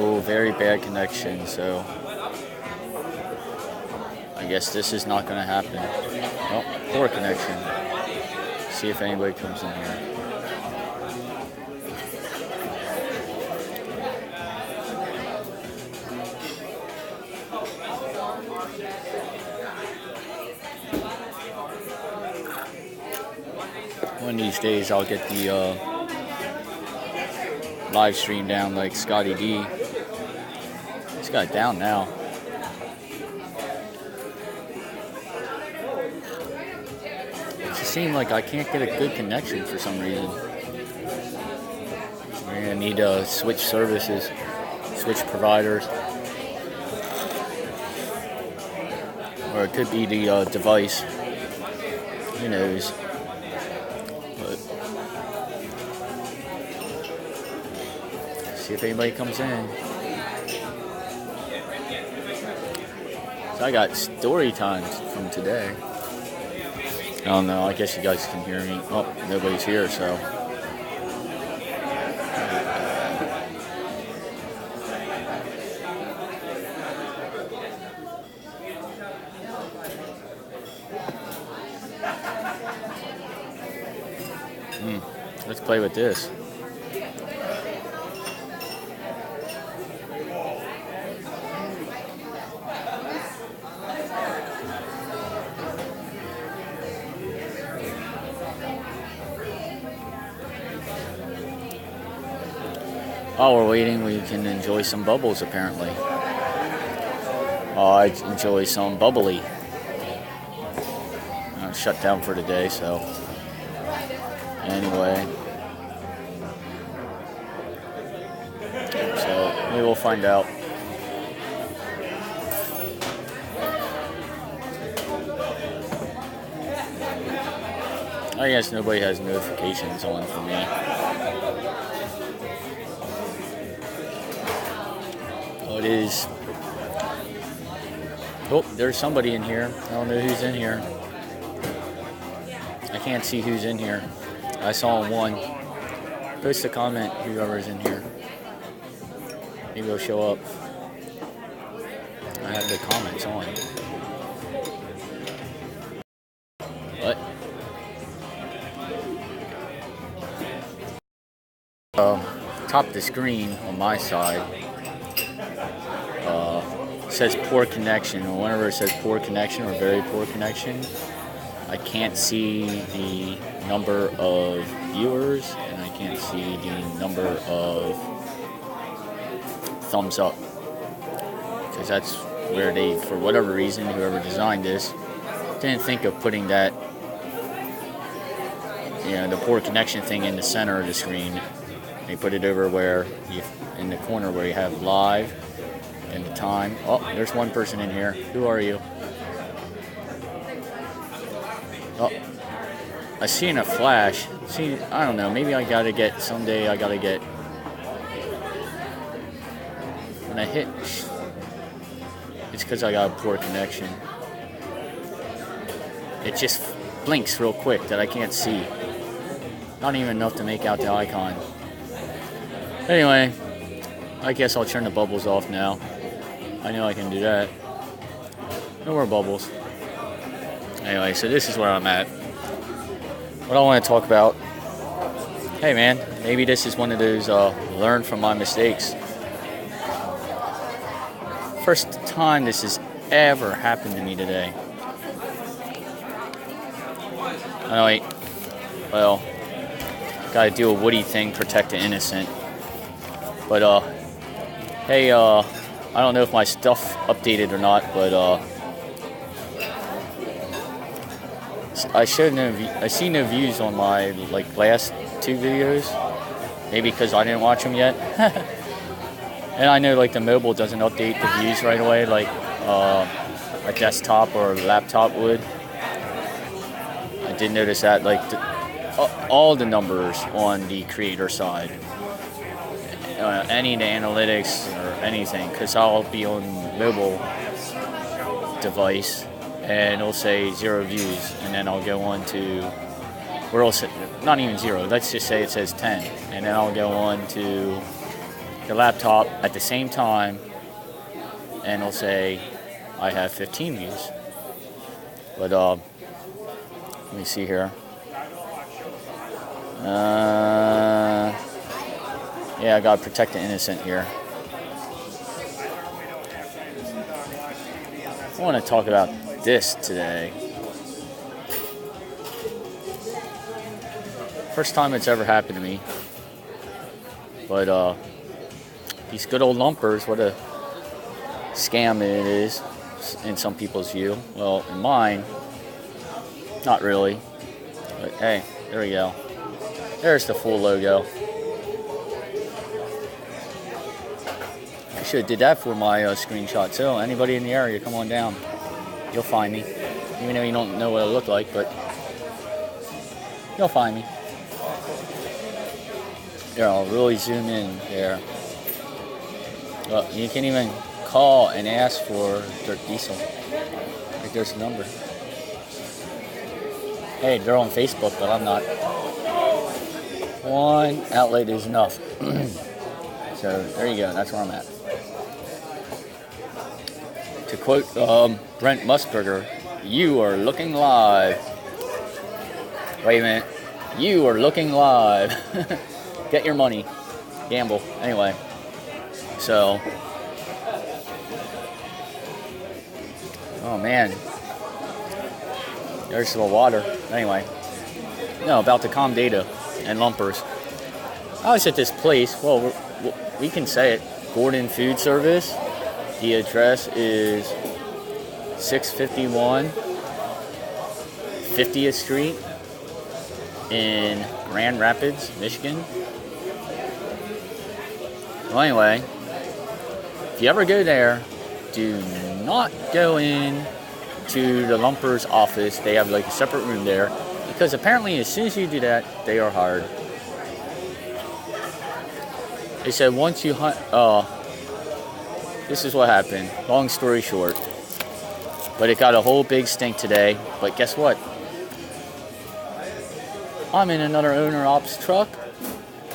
Oh, very bad connection, so I guess this is not going to happen. Oh, poor connection. See if anybody comes in here. One of these days I'll get the live stream down like Scotty D. He's got it down now. It just seems like I can't get a good connection for some reason. We're gonna need to switch services, switch providers. Or it could be the device. Who knows? But see if anybody comes in. So I got story times from today. I don't know. I guess you guys can hear me. Oh, nobody's here, so. Let's play with this. While we're waiting, we can enjoy some bubbles, apparently. I enjoy some bubbly. I'm shut down for today, so. Anyway. So, we will find out. I guess nobody has notifications on for me. It is. Oh, there's somebody in here. I don't know who's in here. I can't see who's in here. I saw one. Post a comment, whoever's in here. Maybe it'll show up. I have the comments on. What? Top of the screen on my side. Says poor connection, or whenever it says poor connection or very poor connection, I can't see the number of viewers and I can't see the number of thumbs up, because that's where they, for whatever reason, whoever designed this didn't think of putting that, the poor connection thing in the center of the screen. They put it over where in the corner where you have live and the time. Oh, there's one person in here. Who are you? Oh, I seen a flash. I don't know. Maybe someday I gotta get. When I hit, it's because I got a poor connection. It just blinks real quick that I can't see. Not even enough to make out the icon. Anyway, I guess I'll turn the bubbles off now. I know I can do that. No more bubbles. Anyway, so this is where I'm at. What I want to talk about. Hey man, maybe this is one of those learn from my mistakes. First time this has ever happened to me today. Oh wait. Well, gotta do a Woody thing, protect the innocent. But hey, I don't know if my stuff updated or not, but I see no views on my last two videos. Maybe because I didn't watch them yet. And I know the mobile doesn't update the views right away like a desktop or a laptop would. I did notice that all the numbers on the creator side. Any of the analytics or anything, because I'll be on mobile device and it'll say 0 views, and then I'll go on to where else? Not even 0. Let's just say it says 10, and then I'll go on to the laptop at the same time, and it'll say I have 15 views. But let me see here. Yeah, I gotta protect the innocent here. I want to talk about this today. First time it's ever happened to me. But these good old lumpers, what a scam it is in some people's view. Well, in mine, not really. But hey, there we go. There's the full logo. I should have did that for my screenshot too. Anybody in the area, come on down. You'll find me. Even though you don't know what I look like, but you'll find me. There, I'll really zoom in there. Well, you can even call and ask for dirt diesel. Like there's a number. Hey, they're on Facebook, but I'm not. One outlet is enough. So there you go. That's where I'm at. To quote Brent Musburger, "You are looking live." Wait a minute. You are looking live. Get your money. Gamble. Anyway. So. Oh man. There's the water. Anyway. No, about the COM data and lumpers. I was at this place. Well, we can say it. Gordon Food Service. The address is 651 50th Street in Grand Rapids, Michigan. Well, anyway, if you ever go there, do not go in to the lumper's office. They have like a separate room there, because apparently as soon as you do that, they are hired. They said once you this is what happened. Long story short. But it got a whole big stink today. But guess what? I'm in another owner ops truck.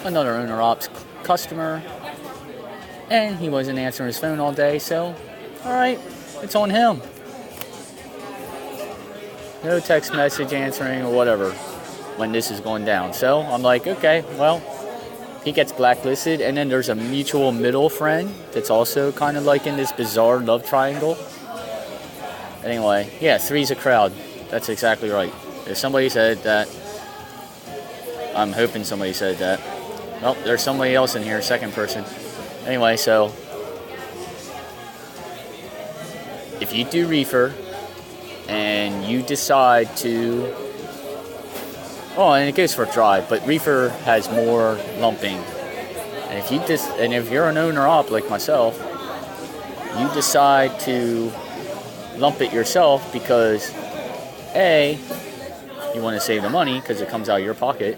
Another owner ops customer. And he wasn't answering his phone all day. So, alright. It's on him. No text message answering or whatever when this is going down. So, I'm like, okay, well. He gets blacklisted, and then there's a mutual middle friend that's also kind of like in this bizarre love triangle. Anyway, yeah, three's a crowd. That's exactly right. If somebody said that, I'm hoping somebody said that. Well, there's somebody else in here, second person. Anyway, so if you do reefer and you decide to, oh, and it goes for drive, but reefer has more lumping. And if you're an owner op like myself, you decide to lump it yourself because A, you want to save the money because it comes out of your pocket,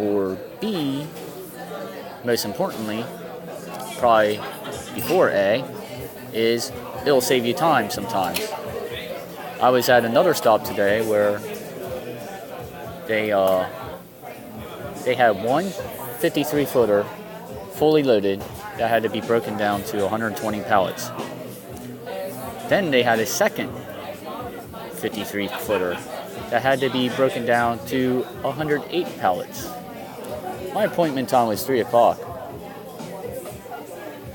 or B, most importantly, probably before A, is it'll save you time sometimes. I was at another stop today where they had one 53-footer fully loaded that had to be broken down to 120 pallets. Then they had a second 53-footer that had to be broken down to 108 pallets. My appointment time was 3 o'clock.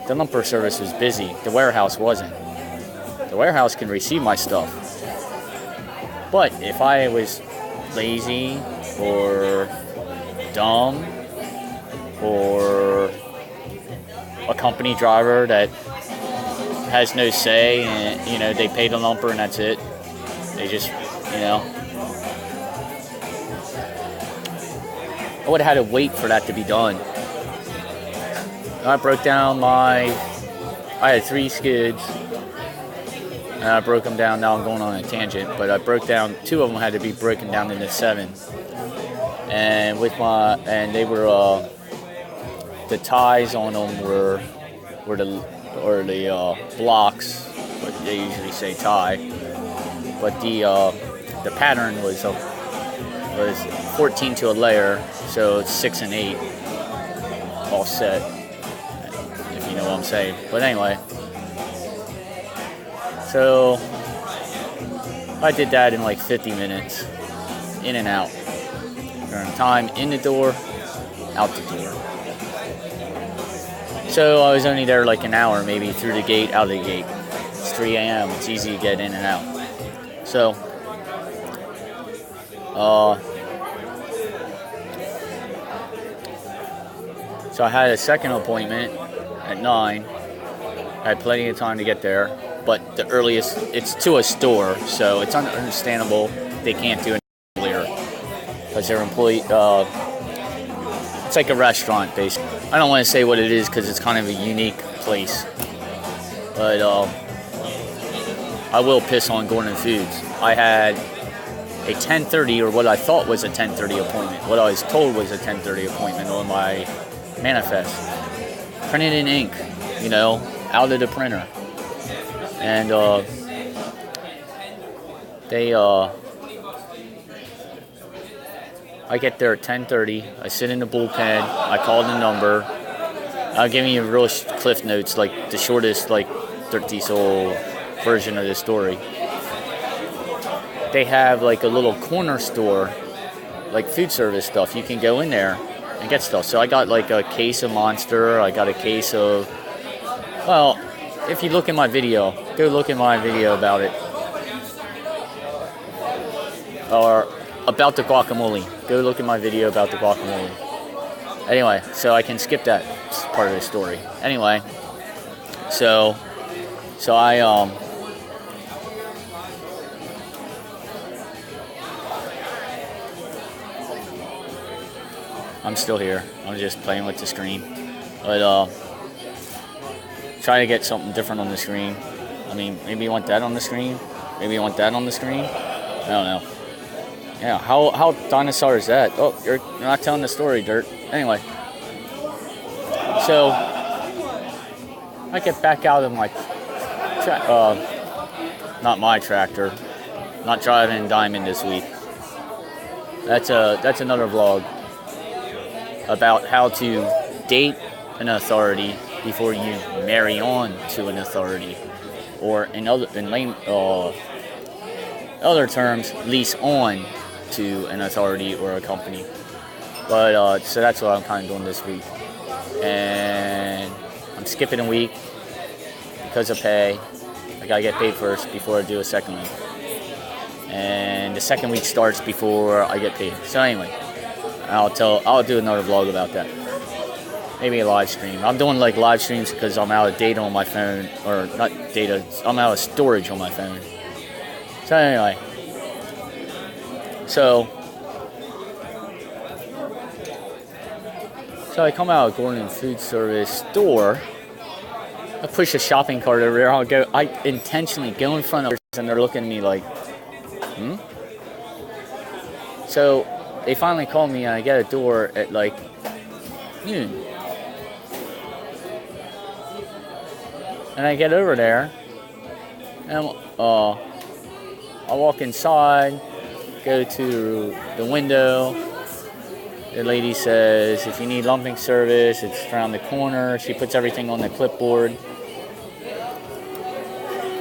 The lumper service was busy. The warehouse wasn't. The warehouse can receive my stuff. But if I was lazy or dumb or a company driver that has no say and, they pay the lumper and that's it. They just, I would have had to wait for that to be done. I broke down I had 3 skids, and I broke them down. Now I'm going on a tangent, but I broke down 2 of them had to be broken down into 7, and they were the ties on them were the blocks, but they usually say tie, but the pattern was 14 to a layer, so it's 6 and 8 all set. you know what I'm saying. But anyway, so I did that in like 50 minutes, in and out. During time, in the door, out the door. So I was only there like an hour, maybe through the gate, out of the gate. It's 3 a.m. It's easy to get in and out. So, so I had a second appointment at 9. I had plenty of time to get there, but the earliest, it's to a store, so it's understandable they can't do it earlier because their employee. It's like a restaurant, basically. I don't want to say what it is because it's kind of a unique place. But I will piss on Gordon Foods. I had a 10:30, or what I thought was a 10:30 appointment. What I was told was a 10:30 appointment on my manifest. Printed in ink, you know, out of the printer. And I get there at 10:30. I sit in the bullpen. I call the number. I'll give you real cliff notes, like the shortest, like 30 soul version of the story. They have like a little corner store, like food service stuff. You can go in there and get stuff. So I got like a case of Monster. I got a case of, well, if you look in my video, go look in my video about it. Or about the guacamole. Go look at my video about the guacamole. Anyway, so I can skip that part of the story. Anyway, so I'm still here. I'm just playing with the screen. But try to get something different on the screen. I mean, maybe you want that on the screen. Maybe you want that on the screen. I don't know. Yeah, how dinosaur is that? Oh, you're not telling the story, Dirt. Anyway, so I get back out of my not my tractor, not driving Diamond this week. That's another vlog about how to date an authority before you marry on to an authority, or in other terms, lease on to an authority or a company. But so that's what I'm kind of doing this week, and I'm skipping a week because of pay. I gotta get paid first before I do a second week, and the second week starts before I get paid. So anyway, I'll do another vlog about that. Maybe a live stream. I'm doing like live streams because I'm out of data on my phone, or not data. I'm out of storage on my phone. So anyway. So I come out of Gordon Food Service store. I push a shopping cart over there. I intentionally go in front of them, and they're looking at me like, So they finally call me, and I get a door at like noon. And I get over there, and I walk inside, go to the window. The lady says, if you need lumping service, it's around the corner. She puts everything on the clipboard.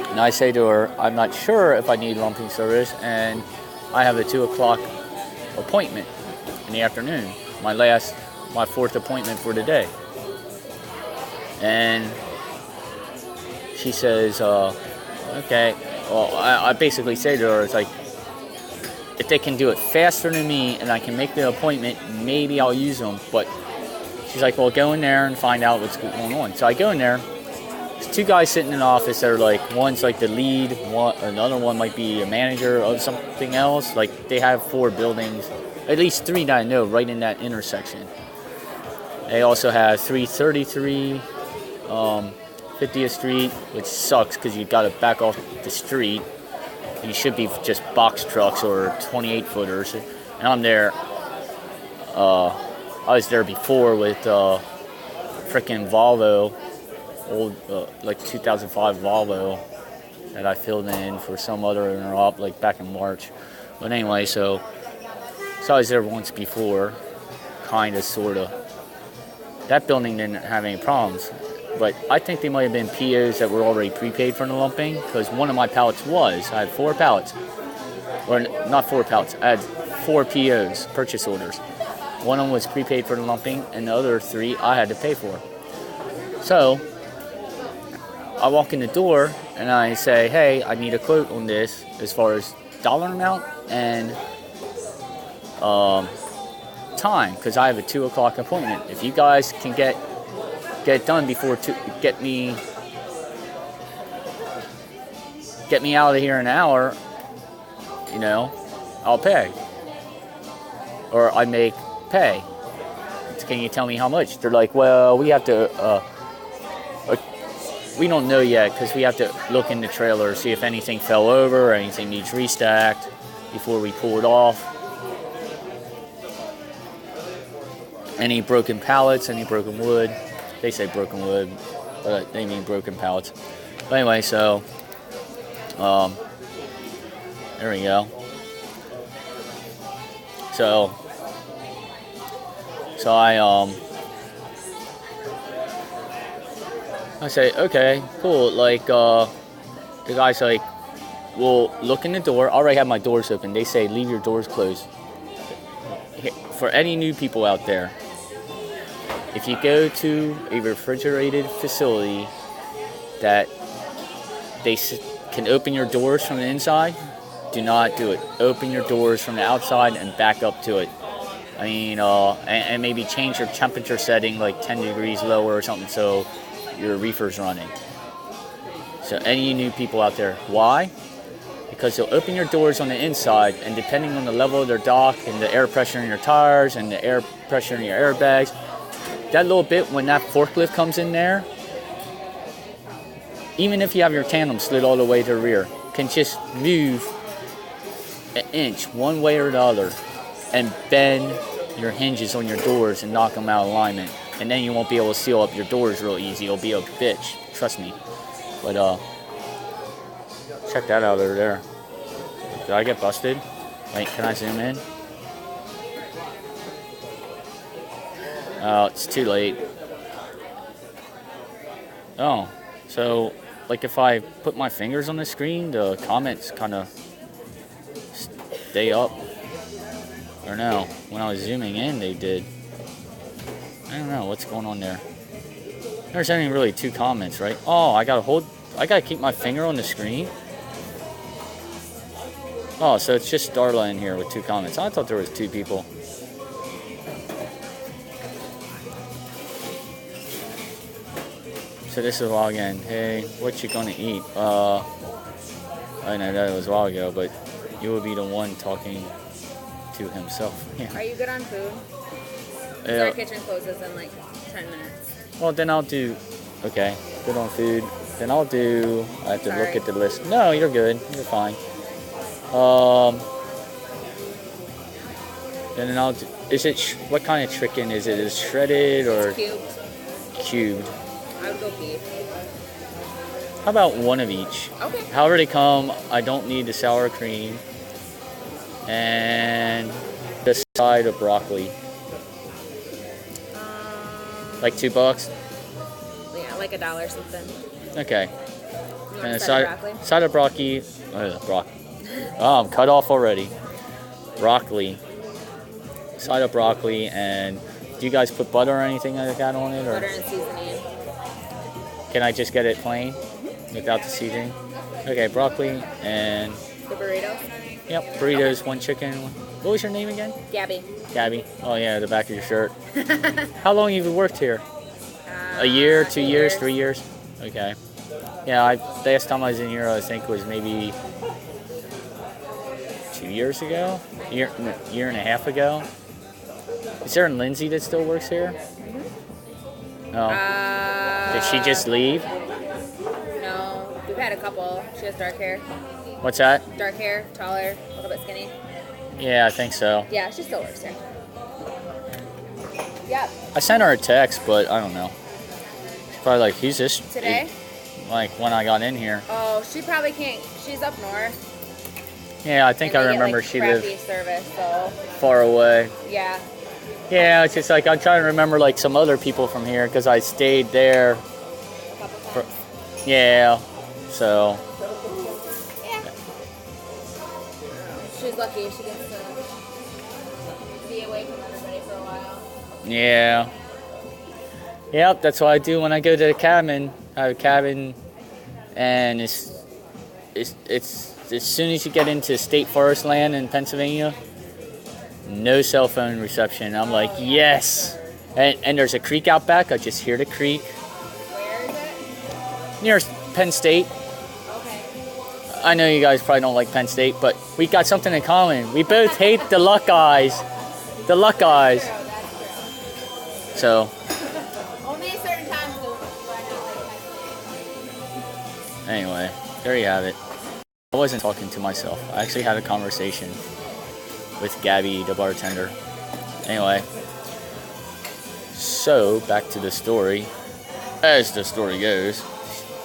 And I say to her, I'm not sure if I need lumping service, and I have a 2 o'clock appointment in the afternoon. My fourth appointment for the day. And she says, okay. Well, I basically say to her, it's like, if they can do it faster than me and I can make the appointment, maybe I'll use them. But she's like, well, go in there and find out what's going on. So I go in there. There's 2 guys sitting in the office that are like, one's like the lead, another one might be a manager of something else. Like, they have 4 buildings, at least 3 that I know, right in that intersection. They also have 333 50th Street, which sucks because you got to back off the street. You should be just box trucks or 28-footers. And I'm there. I was there before with frickin' Volvo, old like 2005 Volvo that I filled in for some other interop like back in March. But anyway, so I was there once before, kind of, sort of. That building didn't have any problems. but I think they might have been POs that were already prepaid for the lumping, because one of my pallets was. I had 4 pallets. Or not 4 pallets. I had 4 POs, purchase orders. One of them was prepaid for the lumping, and the other 3 I had to pay for. So I walk in the door and I say, hey, I need a quote on this as far as dollar amount and time, because I have a 2 o'clock appointment. If you guys can get done before 2, get me out of here in an hour, you know, I'll pay. Or I make pay. Can you tell me how much? They're like, well, we have to, we don't know yet, because we have to look in the trailer, see if anything fell over or anything needs restacked before we pull it off. Any broken pallets, any broken wood. They say broken wood, but they mean broken pallets. But anyway, so, there we go. So I say, okay, cool. Like, the guy's like, well, look in the door. I already have my doors open. They say, leave your doors closed. For any new people out there, if you go to a refrigerated facility that they can open your doors from the inside, do not do it. Open your doors from the outside and back up to it. I mean, and maybe change your temperature setting like 10 degrees lower or something so your reefer's running. So any new people out there, why? Because they'll open your doors on the inside, and depending on the level of their dock and the air pressure in your tires and the air pressure in your airbags, that little bit when that forklift comes in there, even if you have your tandem slid all the way to the rear, can just move an inch one way or the other and bend your hinges on your doors and knock them out of alignment. And then you won't be able to seal up your doors real easy. It'll be a bitch, trust me. But check that out over there. Did I get busted? Wait, can I zoom in? Oh, it's too late. Oh, so like if I put my fingers on the screen, the comments kind of stay up. Or no, when I was zooming in, they did. I don't know what's going on there. There's only really 2 comments, right? Oh, I gotta keep my finger on the screen. Oh, so it's just Darla in here with 2 comments. I thought there was 2 people. So this is a while again. Hey, what you gonna eat? I know that was a while ago, but you will be the one talking to himself. Yeah. Are you good on food? Our kitchen closes in like 10 minutes. Well, then I'll do. Okay, good on food. Then I'll do. I have to look at the list. No, you're good. You're fine. Then I'll do. Is it what kind of chicken is it? Is it shredded or cubed? I would go beef. How about one of each? Okay. However they come, I don't need the sour cream. And the side of broccoli. Like $2? Yeah, like $1 something. Okay. And a side of broccoli. Oh, I'm cut off already. Broccoli. Side of broccoli, and do you guys put butter or anything like that on it? Or butter and seasoning. Can I just get it plain without the seasoning? Okay, broccoli and the burrito. Yep, burritos, okay. 1 chicken. What was your name again? Gabby. Gabby. Oh yeah, the back of your shirt. How long have you worked here? A year, 2 years, 3 years? Okay. Yeah, last time I was in here, I think was maybe 2 years ago, year and a half ago. Is there a Lindsay that still works here? No. Did she just leave? No, we've had a couple. She has dark hair. What's that? Dark hair, taller, a little bit skinny. Yeah, I think so. Yeah, she still works here. Yep. I sent her a text, but I don't know. She's probably like, who's this? Today? Like when I got in here. Oh, she probably can't. She's up north. Yeah, I think I remember she lived service, so far away. Yeah. Yeah, it's just like I'm trying to remember like some other people from here because I stayed there Yeah. So Yeah. She's lucky she gets to be away from everybody for a while. yeah. Yep. That's what I do when I go to the cabin. I have a cabin, and it's as soon as you get into state forest land in Pennsylvania, no cell phone reception. I'm like, yes. And there's a creek out back. I just hear the creek Where is it? near Penn State. Okay. I know you guys probably don't like Penn State, but we got something in common. We both hate the Luckeyes. The Luckeyes. True, that's true. So, Only at certain times do I not like anyway, there you have it. I wasn't talking to myself. I actually had a conversation with Gabby, the bartender. Anyway, so back to the story. As the story goes,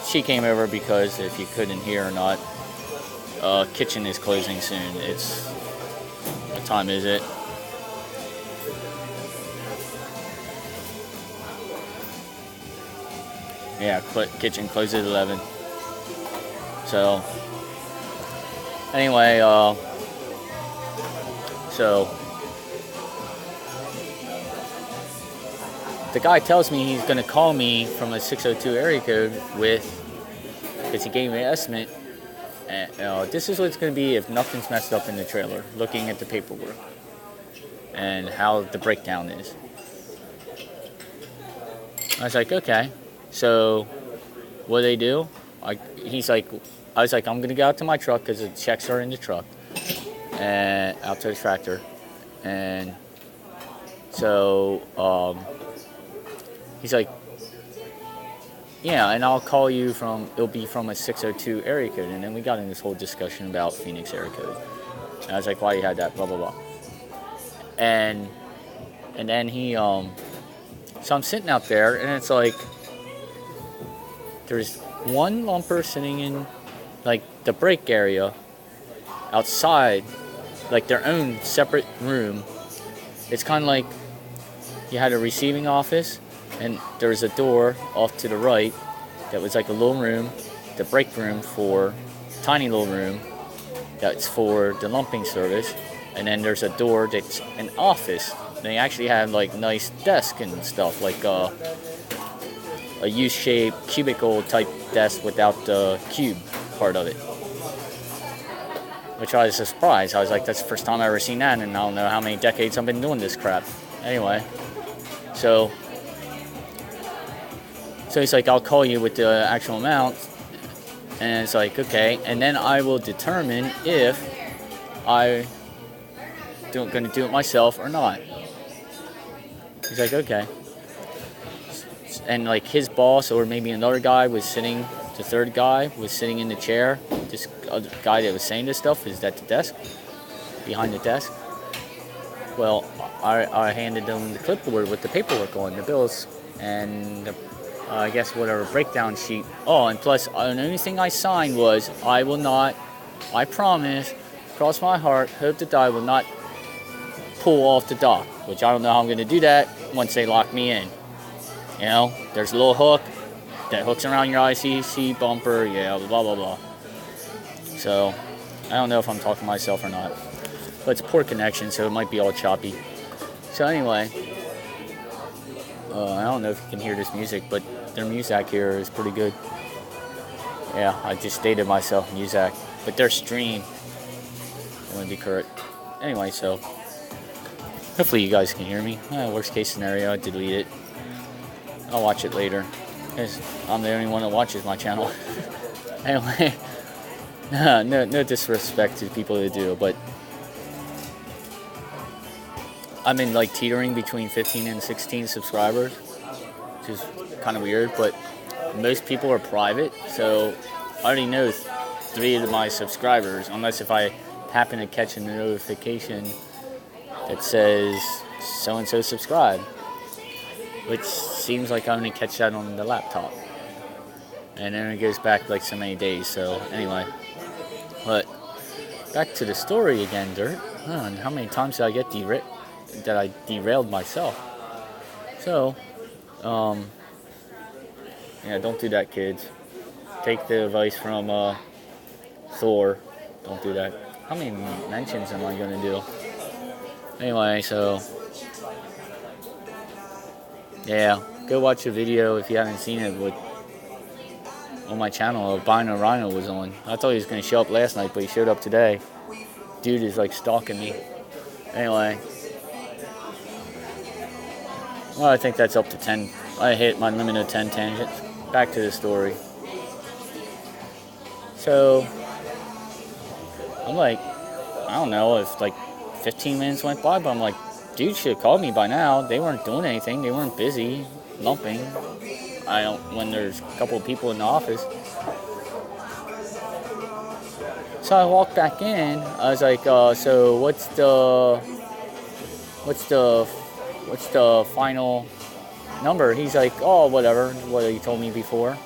she came over because, if you couldn't hear or not, kitchen is closing soon. What time is it? Yeah, kitchen closes at 11. So, anyway, so the guy tells me he's going to call me from a 602 area code because he gave me an estimate. And, this is what it's going to be if nothing's messed up in the trailer, looking at the paperwork and how the breakdown is. I was like, okay. So what do they do? I was like, I'm going to go out to my truck because the checks are in the truck and out to the tractor. And so he's like, yeah, and I'll call you it'll be from a 602 area code. And then we got in this whole discussion about Phoenix area code. And I was like, why you had that, blah, blah, blah. And then so I'm sitting out there, and it's like, there's one lumper sitting in, like, the break area outside, like, their own separate room. It's kind of like you had a receiving office, and there was a door off to the right that was like a little room, the break room tiny little room that's for the lumping service. And then there's a door that's an office. They actually had, like, nice desk and stuff, like a U-shaped cubicle type desk without the cube part of it, which I was surprised. I was like, that's the first time I've ever seen that, and I don't know how many decades I've been doing this crap. Anyway, so he's like, I'll call you with the actual amount, and it's like, okay, and then I will determine if I'm going to do it myself or not. He's like, okay. And, like, his boss or maybe another guy the third guy was sitting in the chair. This other guy that was saying this stuff is at the desk, behind the desk. Well, I handed them the clipboard with the paperwork on, the bills, and I guess whatever breakdown sheet. Oh, and plus, the only thing I signed was, I promise, cross my heart, hope to die, will not pull off the dock, which I don't know how I'm going to do that once they lock me in. You know, there's a little hook that hooks around your ICC bumper, yeah, blah, blah, blah. So, I don't know if I'm talking to myself or not. But it's a poor connection, so it might be all choppy. So anyway, I don't know if you can hear this music, but their music here is pretty good. Yeah, I just stated myself, music. But their stream, I want to be correct. Anyway, so, hopefully you guys can hear me. Worst case scenario, I delete it. I'll watch it later, because I'm the only one that watches my channel. Anyway, no disrespect to people that do, but I'm in, like, teetering between 15 and 16 subscribers, which is kind of weird, but most people are private, so I already know 3 of my subscribers, unless if I happen to catch a notification that says so-and-so subscribed, which seems like I only catch that on the laptop. And then it goes back, like, so many days, so anyway. But back to the story again, Dirt. And how many times did I get that I derailed myself? So, yeah, don't do that, kids. take the advice from Thor. Don't do that. How many mentions am I going to do? Anyway, so yeah, go watch the video if you haven't seen it. On my channel, Albino Rhino was on. I thought he was going to show up last night, but he showed up today. Dude is like stalking me. Anyway, well, I think that's up to 10. I hit my limit of 10 tangents. Back to the story. So I'm like, I don't know if like 15 minutes went by, but I'm like, dude should have called me by now. They weren't doing anything. They weren't busy lumping. When there's a couple of people in the office. So I walked back in. I was like, so what's the final number? He's like, oh, whatever, what he told me before.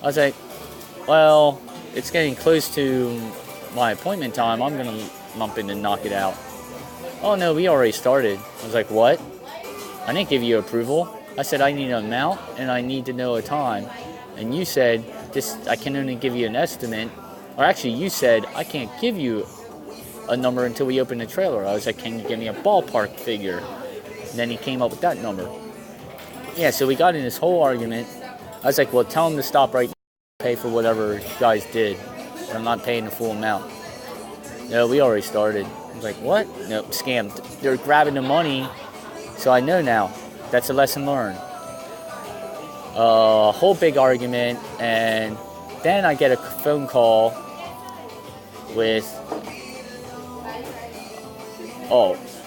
I was like, well, it's getting close to my appointment time. I'm going to lump in and knock it out. Oh, no, we already started. I was like, what? I didn't give you approval. I said, I need an amount and I need to know a time. And you said, I can only give you an estimate. Or actually, you said, I can't give you a number until we open the trailer. I was like, can you give me a ballpark figure? And then he came up with that number. Yeah, so we got in this whole argument. I was like, well, tell him to stop right now, pay for whatever you guys did. I'm not paying the full amount. No, we already started. I was like, what? No, scammed. They're grabbing the money. So I know now. That's a lesson learned. A whole big argument, and then I get a phone call with,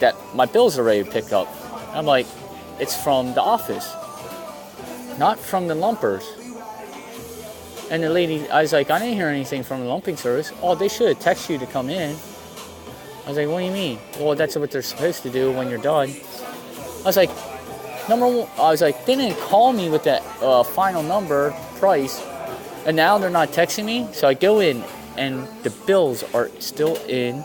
that my bill's already picked up. I'm like, it's from the office, not from the lumpers. And the lady, I was like, I didn't hear anything from the lumping service. Oh, they should have texted you to come in. I was like, what do you mean? Well, that's what they're supposed to do when you're done. I was like, they didn't call me with that final number, price, and now they're not texting me. So I go in, and the bills are still in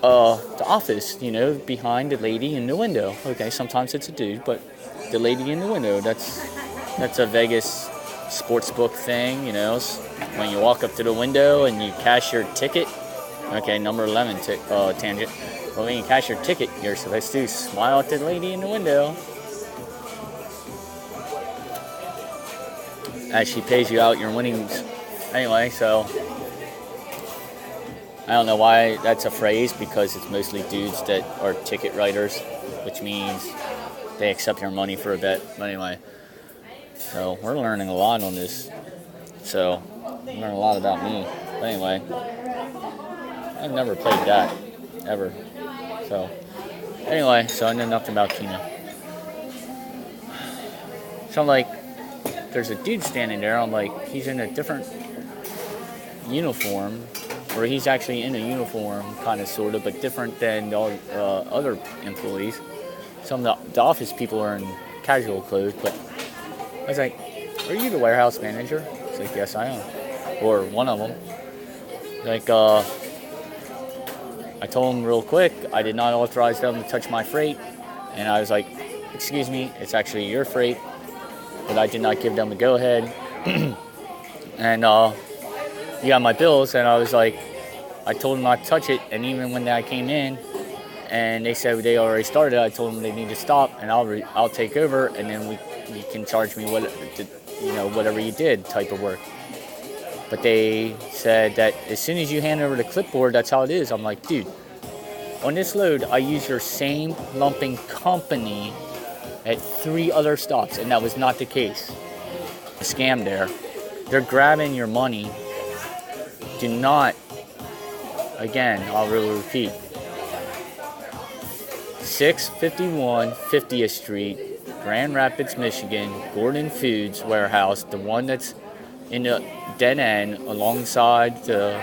the office, behind the lady in the window. Okay, sometimes it's a dude, but the lady in the window, that's a Vegas sports book thing, when you walk up to the window and you cash your ticket. Okay, number 11 tangent. Well, when you cash your ticket, you're supposed to smile at the lady in the window as she pays you out your winnings. Anyway, so I don't know why that's a phrase, because it's mostly dudes that are ticket writers, which means they accept your money for a bet. But anyway, so we're learning a lot on this. So we learn a lot about me. But anyway, I've never played that ever. So anyway, so I know nothing about Keno. So I'm like, there's a dude standing there. I'm like, he's in a different uniform, or he's actually in a uniform, kind of, sort of, but different than the other employees. Some of the office people are in casual clothes, but I was like, are you the warehouse manager? He's like, yes, I am. Or one of them. Like, I told him real quick, I did not authorize them to touch my freight. And I was like, excuse me, it's actually your freight. But I did not give them a go-ahead. And you got my bills. And I was like, I told them not to touch it. And even when I came in and they said they already started, I told them they need to stop. And I'll take over. And then you can charge me whatever you did type of work. But they said that as soon as you hand over the clipboard, that's how it is. I'm like, dude, on this load, I use your same lumping company at 3 other stops, and that was not the case. A scam there. They're grabbing your money. Do not, again, I'll really repeat, 651 50th Street, Grand Rapids, Michigan, Gordon Foods warehouse, the one that's in the dead end alongside the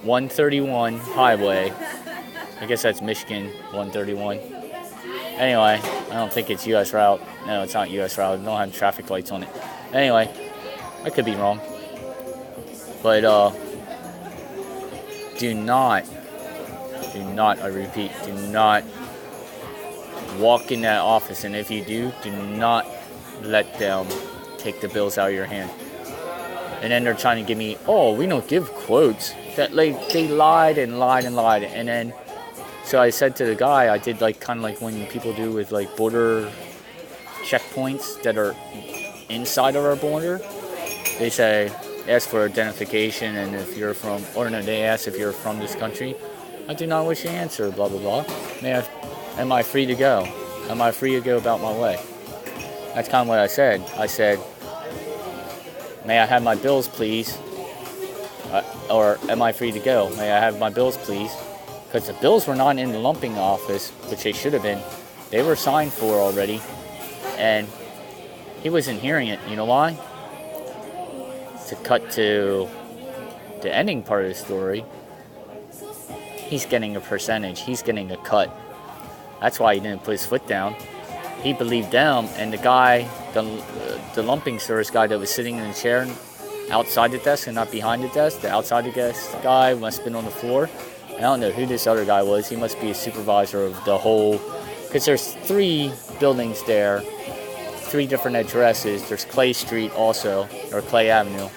131 highway. I guess that's Michigan 131. Anyway, I don't think it's U.S. route. No, it's not U.S. route. It don't have traffic lights on it. Anyway, I could be wrong. But do not, I repeat, do not walk in that office. And if you do not let them take the bills out of your hand. And then they're trying to give me, oh, we don't give quotes. That like they lied and lied and lied. And then, so I said to the guy, I did like kind of like when people do with like border checkpoints that are inside of our border. They say, ask for identification, and if you're from, or no, they ask if you're from this country. I do not wish to answer, blah, blah, blah. Am I free to go? Am I free to go about my way? That's kind of what I said. I said, may I have my bills, please? Or am I free to go? May I have my bills, please? Because the bills were not in the lumping office, which they should have been. They were signed for already. And he wasn't hearing it. You know why? To cut to the ending part of the story, he's getting a percentage. He's getting a cut. That's why he didn't put his foot down. He believed them, and the guy, the lumping service guy that was sitting in the chair outside the desk and not behind the desk, the outside the desk guy must have been on the floor. I don't know who this other guy was. He must be a supervisor of the whole, because there's 3 buildings there, 3 different addresses. There's Clay Street also, or Clay Avenue.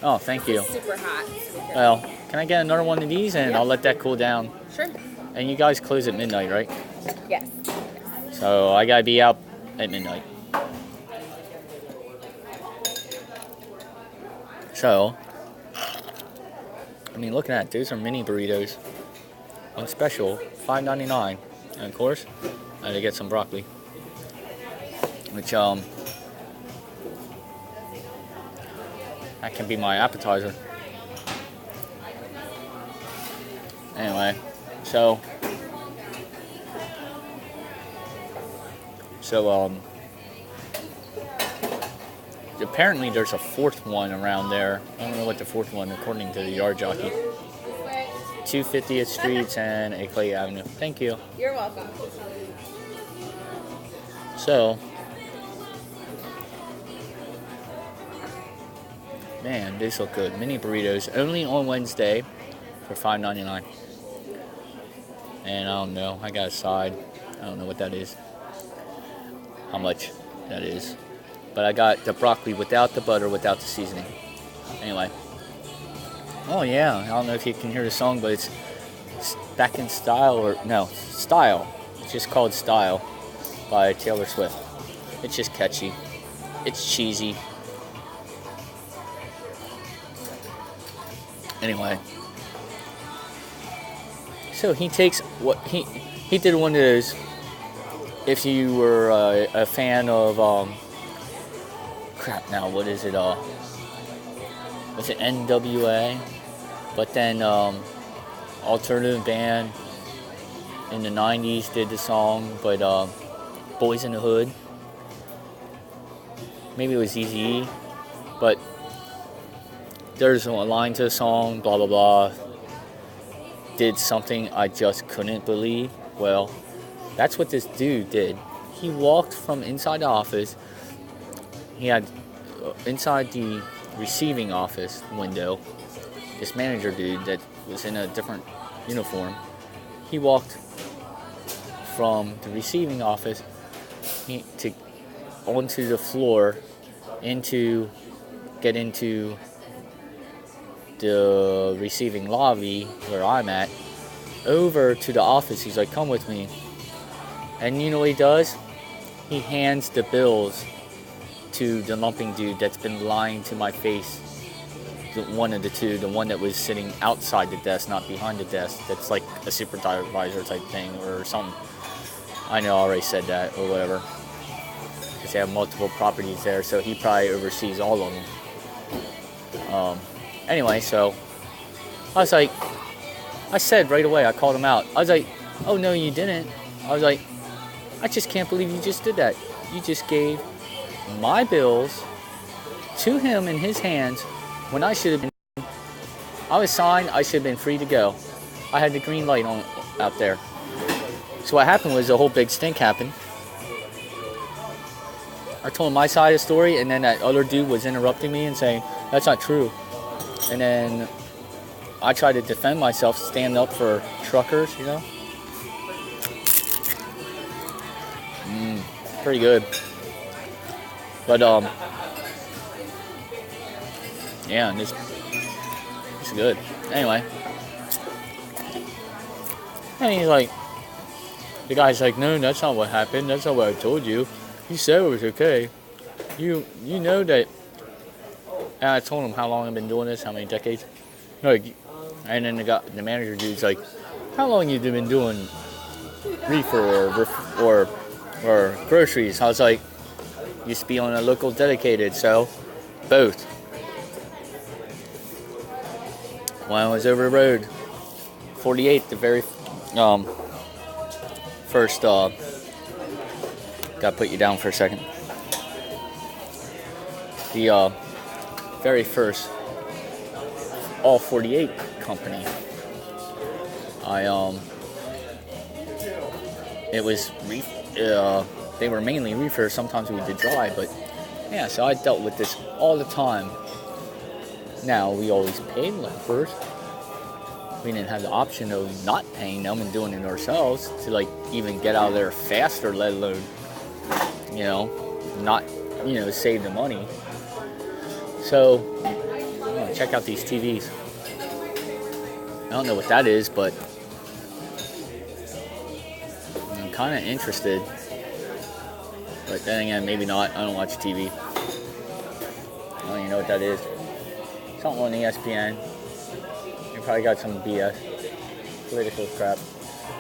Oh, thank you. Super hot. Well, can I get another one of these, and I'll let that cool down? Sure. And you guys close at midnight, right? Yes. So I gotta be out at midnight. So, I mean, looking at it, those are mini burritos on special, $5.99, and of course, I had to get some broccoli, which that can be my appetizer. Anyway, so apparently there's a 4th one around there. I don't know what the 4th one, according to the yard jockey. 250th Streets and a Clay Avenue. Thank you. You're welcome. So, man, these look good. Mini burritos, only on Wednesday for $5.99. And I don't know, I got a side. I don't know what that is. How much that is. But I got the broccoli without the butter, without the seasoning. Anyway. Oh yeah, I don't know if you can hear the song, but it's Back in Style, or no, Style. It's just called Style by Taylor Swift. It's just catchy. It's cheesy. Anyway. So he takes what he did one of those. If you were a fan of crap, now what is it? Was it NWA? But then alternative band in the '90s did the song, but Boys in the Hood. Maybe it was Eazy-E, but there's a line to the song, blah blah blah. Did something I just couldn't believe. Well, that's what this dude did. He walked from inside the office. He had inside the receiving office window, this manager dude that was in a different uniform. He walked from the receiving office onto the floor get into the receiving lobby where I'm at, over to the office. He's like, come with me. And you know what he does? He hands the bills to the lumping dude that's been lying to my face. One of the two, the one that was sitting outside the desk, not behind the desk. That's like a supervisor type thing or something. I know I already said that or whatever. Because they have multiple properties there, so he probably oversees all of them. Anyway, so I was like, I said right away, I called him out. I was like, oh no, you didn't. I was like, I just can't believe you just did that. You just gave my bills to him in his hands when I should have been. I was signed, I should have been free to go. I had the green light on out there. So what happened was a whole big stink happened. I told him my side of the story, and then that other dude was interrupting me and saying, that's not true. And then I tried to defend myself, stand up for truckers, you know. Pretty good. But yeah, and it's good. Anyway, and he's like, the guy's like, no, that's not what happened. That's not what I told you. You said it was okay. You know that. And I told him how long I've been doing this, how many decades. Like, and then the manager dude's like, how long you been doing reefer or groceries? I was like, used to be on a local dedicated, so both. When I was over the road, 48, the very first. Gotta put you down for a second. The very first all 48 company. It was they were mainly reefer. Sometimes we did dry, but yeah. So I dealt with this all the time. Now we always paid loafers. We didn't have the option of not paying them and doing it ourselves to like even get out of there faster, let alone not save the money. So check out these TVs. I don't know what that is, but I'm kind of interested. But then again, maybe not. I don't watch TV. I don't even know what that is. Something on ESPN. You probably got some BS. Political crap.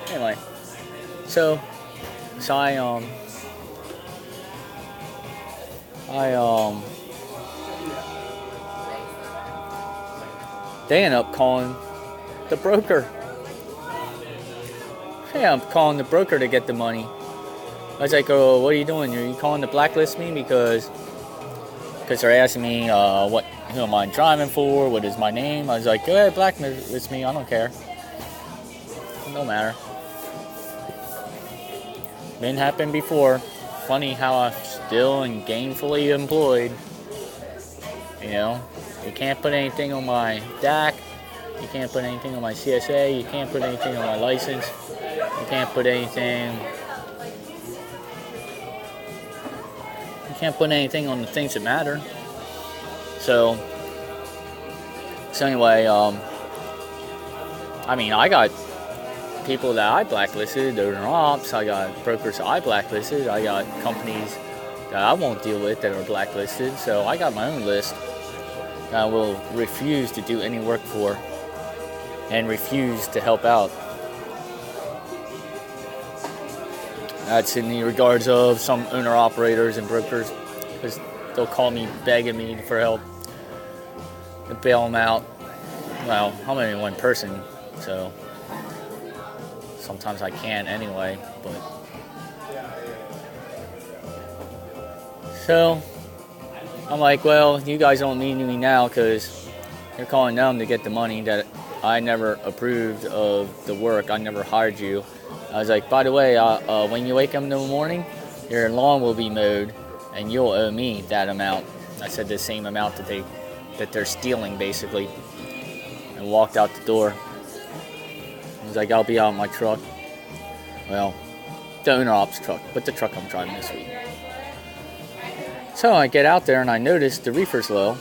Anyway. So they end up calling the broker. Yeah, I'm calling the broker to get the money. I was like, oh, what are you doing? Are you calling to blacklist me? Because they're asking me who am I driving for? What is my name? I was like, go ahead, blacklist me. I don't care. It don't matter. Been happened before. Funny how I'm still and gainfully employed. You can't put anything on my DAC. You can't put anything on my CSA. You can't put anything on my license. You can't put anything. You can't put anything on the things that matter. So anyway, I got people that I blacklisted, those are ops. I got brokers that I blacklisted. I got companies that I won't deal with that are blacklisted. So I got my own list that I will refuse to do any work for and refuse to help out. That's in the regards of some owner-operators and brokers, because they'll call me begging me for help to bail them out. Well, I'm only one person, so sometimes I can't anyway, but so I'm like, well, you guys don't need me now because you're calling them to get the money that I never approved of the work. I never hired you. I was like, by the way, when you wake up in the morning, your lawn will be mowed and you'll owe me that amount. I said the same amount that they're stealing basically, and walked out the door. I was like, I'll be out in my truck. Well, the owner ops truck, but the truck I'm driving this week. So I get out there and I notice the reefer's low.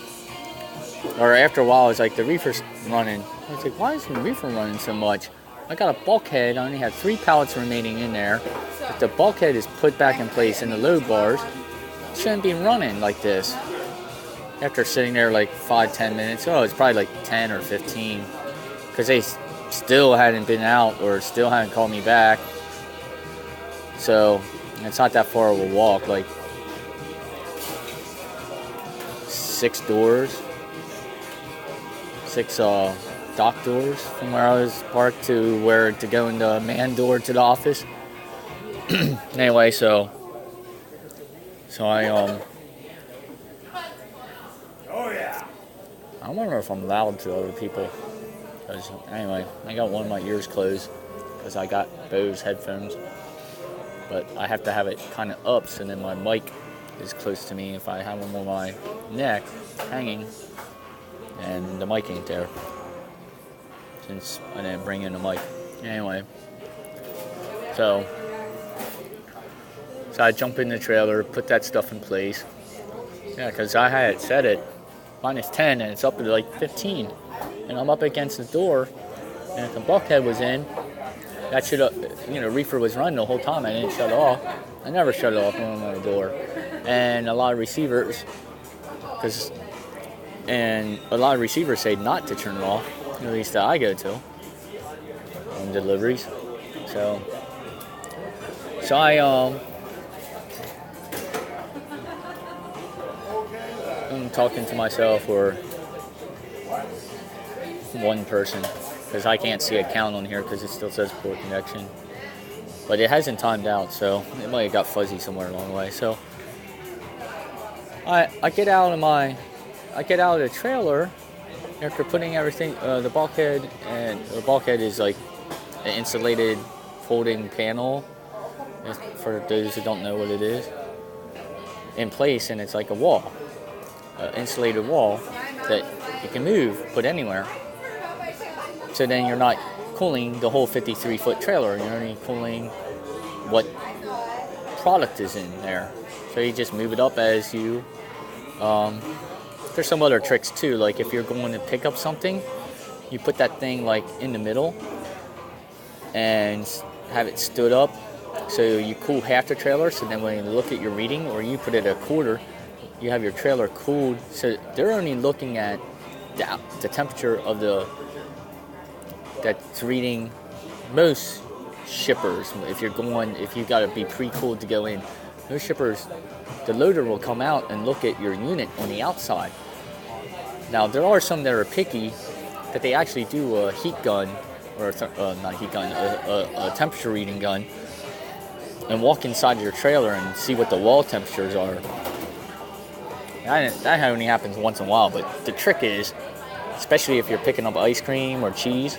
Or after a while, I was like, the reefer's running. I was like, why is the reefer running so much? I got a bulkhead. I only have 3 pallets remaining in there. If the bulkhead is put back in place in the load bars, it shouldn't be running like this. After sitting there like 5-10 minutes, it's probably like 10 or 15, because they still hadn't been out or still hadn't called me back. So it's not that far of a walk, like 6 doors, 6 dock doors from where I was parked to where to go in the man door to the office. Anyway, so I wonder if I'm loud to other people. Because anyway, I got one of my ears closed because I got Bose headphones. But I have to have it kind of up so then my mic is close to me. If I have them on my neck hanging and the mic ain't there, since I didn't bring in the mic. Anyway, so I jump in the trailer, put that stuff in place, Yeah, because I had set it -10 and it's up to like 15. And I'm up against the door, and if the bulkhead was in, that should have, reefer was running the whole time. I didn't shut it off. I never shut it off when I'm on the door. And a lot of receivers, say not to turn it off, at least that I go to on deliveries. So I'm talking to myself or one person because I can't see a count on here because it still says poor connection. But it hasn't timed out, so it might have got fuzzy somewhere along the way. So I get out of the trailer after putting everything, the bulkhead, and the bulkhead is like an insulated folding panel, for those who don't know what it is, in place, and it's like a wall, an insulated wall that you can move, put anywhere. So then you're not cooling the whole 53-foot trailer, you're only cooling what product is in there. So you just move it up as you, there's some other tricks too, like if you're going to pick up something, you put that thing like in the middle and have it stood up, so you cool half the trailer, so then when you look at your reading, or you put it at a quarter, you have your trailer cooled, so they're only looking at the temperature of that's reading. Most shippers, if you got to be pre-cooled to go in, most shippers, the loader will come out and look at your unit on the outside. Now there are some that are picky, that they actually do a heat gun, or not heat gun, a temperature reading gun, and walk inside your trailer and see what the wall temperatures are. That only happens once in a while, but the trick is, especially if you're picking up ice cream or cheese,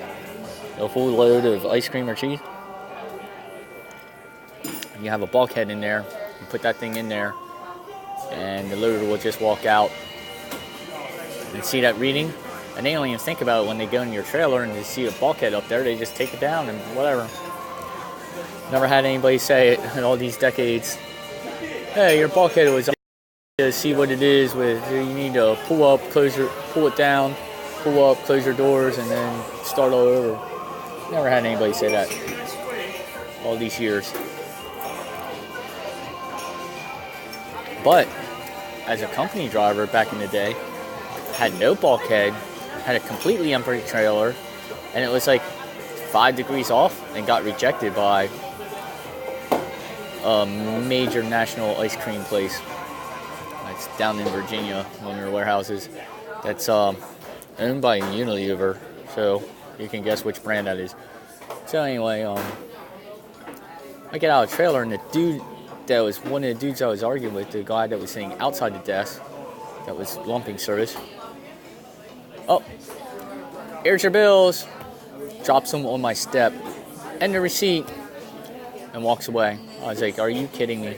a full load of ice cream or cheese, you have a bulkhead in there, you put that thing in there, and the loader will just walk out and see that reading, and they don't even think about it when they go in your trailer and they see a bulkhead up there. They just take it down and whatever. Never had anybody say it in all these decades, hey, your bulkhead was up to see what it is with. You need to pull it down, pull up, close your doors, and then start all over. Never had anybody say that all these years. But as a company driver back in the day, had no bulkhead, had a completely empty trailer, and it was like 5 degrees off and got rejected by a major national ice cream place. It's down in Virginia, one of their warehouses. That's owned by Unilever, so you can guess which brand that is. So anyway, I get out of the trailer, and the dude that was one of the dudes I was arguing with, the guy that was sitting outside the desk, that was lumping service. Oh, here's your bills. Drops them on my step, and the receipt, and walks away. I was like, are you kidding me?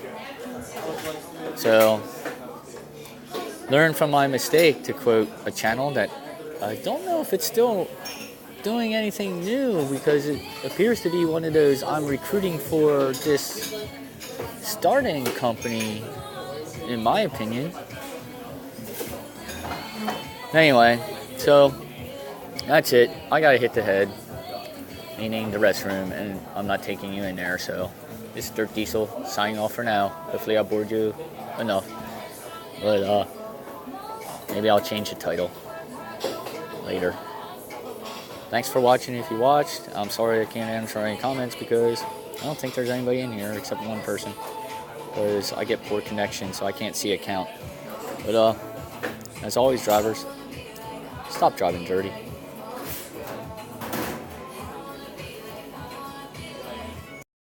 So, learn from my mistake, to quote a channel that I don't know if it's still doing anything new, because it appears to be one of those, I'm recruiting for this starting company, in my opinion. Anyway, so that's it. I gotta hit the head, meaning the restroom, and I'm not taking you in there. So this is Dirt Diesel signing off for now. Hopefully I bored you enough, but maybe I'll change the title later. Thanks for watching if you watched. I'm sorry I can't answer any comments because I don't think there's anybody in here except one person, because I get poor connection, so I can't see a count. But as always, drivers, stop driving dirty.